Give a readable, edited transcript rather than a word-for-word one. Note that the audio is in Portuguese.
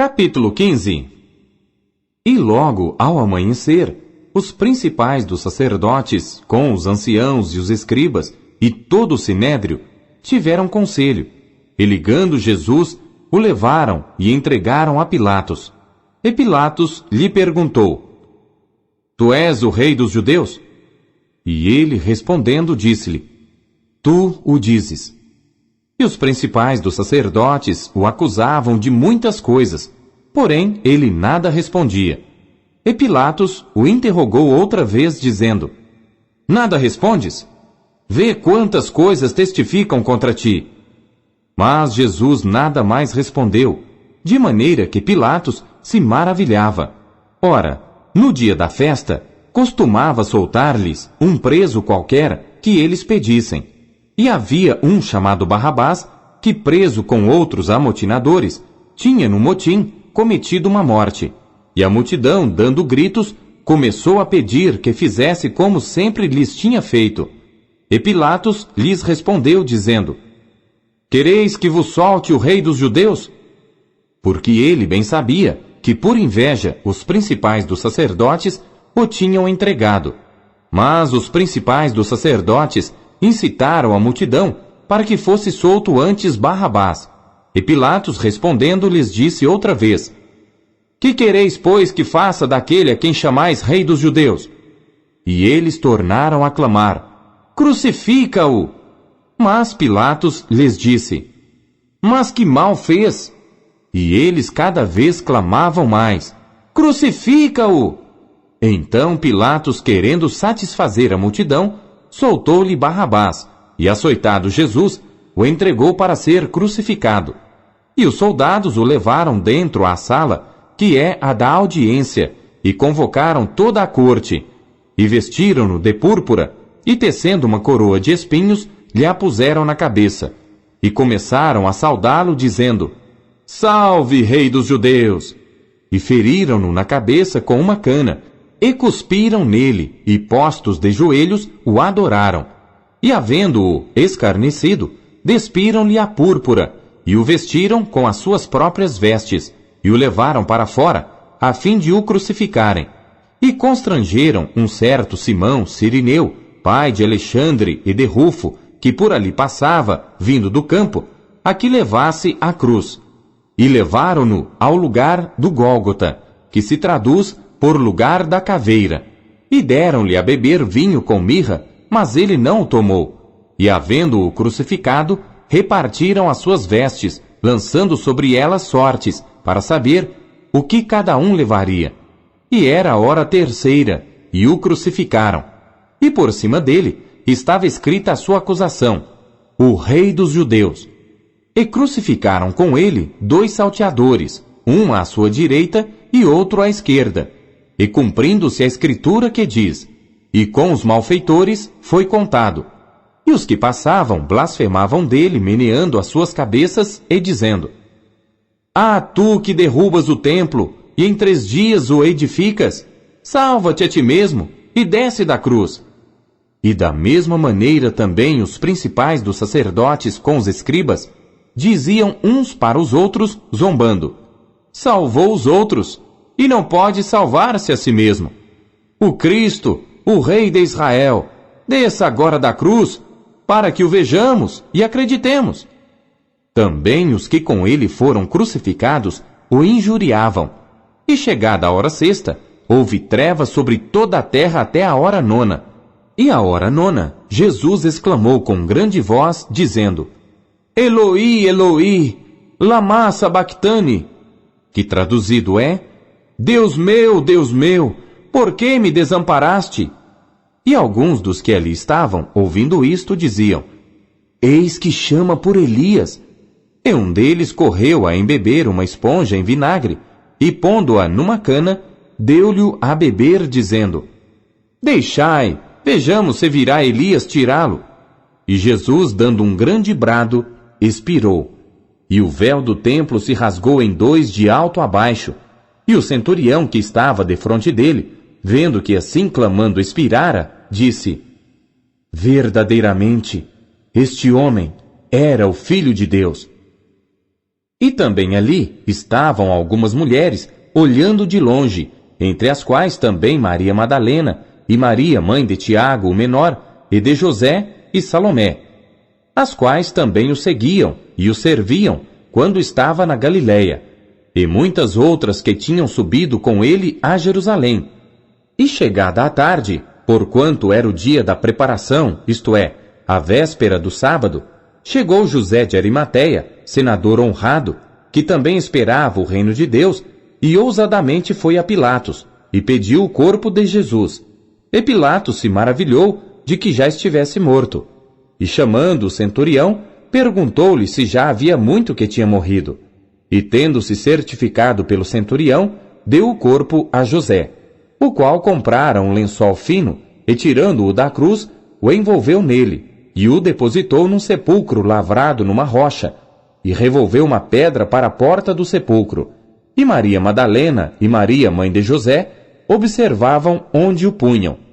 Capítulo 15. E logo ao amanhecer, os principais dos sacerdotes, com os anciãos e os escribas, e todo o sinédrio, tiveram conselho, e ligando Jesus, o levaram e entregaram a Pilatos. E Pilatos lhe perguntou: Tu és o rei dos judeus? E ele, respondendo, disse-lhe: Tu o dizes. E os principais dos sacerdotes o acusavam de muitas coisas, porém ele nada respondia. E Pilatos o interrogou outra vez, dizendo: Nada respondes? Vê quantas coisas testificam contra ti. Mas Jesus nada mais respondeu, de maneira que Pilatos se maravilhava. Ora, no dia da festa, costumava soltar-lhes um preso qualquer que eles pedissem. E havia um chamado Barrabás, que preso com outros amotinadores, tinha no motim cometido uma morte. E a multidão, dando gritos, começou a pedir que fizesse como sempre lhes tinha feito. E Pilatos lhes respondeu, dizendo: Quereis que vos solte o rei dos judeus? Porque ele bem sabia que por inveja os principais dos sacerdotes o tinham entregado. Mas os principais dos sacerdotes incitaram a multidão para que fosse solto antes Barrabás. E Pilatos, respondendo, lhes disse outra vez: Que quereis, pois, que faça daquele a quem chamais rei dos judeus? E eles tornaram a clamar: Crucifica-o! Mas Pilatos lhes disse: Mas que mal fez? E eles cada vez clamavam mais: Crucifica-o! Então Pilatos, querendo satisfazer a multidão, soltou-lhe Barrabás, e açoitado Jesus, o entregou para ser crucificado. E os soldados o levaram dentro à sala, que é a da audiência, e convocaram toda a corte, e vestiram-no de púrpura, e tecendo uma coroa de espinhos, lhe a puseram na cabeça, e começaram a saudá-lo, dizendo: Salve, rei dos judeus! E feriram-no na cabeça com uma cana, e cuspiram nele, e postos de joelhos, o adoraram. E havendo-o escarnecido, despiram-lhe a púrpura, e o vestiram com as suas próprias vestes, e o levaram para fora, a fim de o crucificarem. E constrangeram um certo Simão Cirineu, pai de Alexandre e de Rufo, que por ali passava, vindo do campo, a que levasse a cruz. E levaram-no ao lugar do Gólgota, que se traduz por lugar da caveira. E deram-lhe a beber vinho com mirra, mas ele não o tomou. E havendo-o crucificado, repartiram as suas vestes, lançando sobre elas sortes, para saber o que cada um levaria. E era a hora terceira, e o crucificaram. E por cima dele estava escrita a sua acusação: O Rei dos Judeus. E crucificaram com ele 2 salteadores, um à sua direita e outro à esquerda. E cumprindo-se a escritura que diz: E com os malfeitores foi contado. E os que passavam blasfemavam dele, meneando as suas cabeças e dizendo: Ah, tu que derrubas o templo, e em 3 dias o edificas, salva-te a ti mesmo, e desce da cruz. E da mesma maneira também os principais dos sacerdotes com os escribas diziam uns para os outros, zombando: Salvou os outros, e não pode salvar-se a si mesmo. O Cristo, o Rei de Israel, desça agora da cruz, para que o vejamos e acreditemos. Também os que com ele foram crucificados o injuriavam. E chegada a hora sexta, houve trevas sobre toda a terra até a hora nona. E à hora nona, Jesus exclamou com grande voz, dizendo: Eloi, Eloi, lama sabachthani, que traduzido é: Deus meu, por que me desamparaste? E alguns dos que ali estavam, ouvindo isto, diziam: Eis que chama por Elias. E um deles correu a embeber uma esponja em vinagre, e pondo-a numa cana, deu-lhe a beber, dizendo: Deixai, vejamos se virá Elias tirá-lo. E Jesus, dando um grande brado, expirou. E o véu do templo se rasgou em 2 de alto a baixo. E o centurião que estava defronte dele, vendo que assim clamando expirara, disse: Verdadeiramente, este homem era o Filho de Deus. E também ali estavam algumas mulheres, olhando de longe, entre as quais também Maria Madalena, e Maria, mãe de Tiago, o menor, e de José e Salomé, as quais também o seguiam e o serviam quando estava na Galiléia, e muitas outras que tinham subido com ele a Jerusalém. E chegada a tarde, porquanto era o dia da preparação, isto é, a véspera do sábado, chegou José de Arimateia, senador honrado, que também esperava o reino de Deus, e ousadamente foi a Pilatos, e pediu o corpo de Jesus. E Pilatos se maravilhou de que já estivesse morto. E chamando o centurião, perguntou-lhe se já havia muito que tinha morrido. E tendo-se certificado pelo centurião, deu o corpo a José, o qual comprara um lençol fino, e tirando-o da cruz, o envolveu nele, e o depositou num sepulcro lavrado numa rocha, e revolveu uma pedra para a porta do sepulcro. E Maria Madalena e Maria, mãe de José, observavam onde o punham.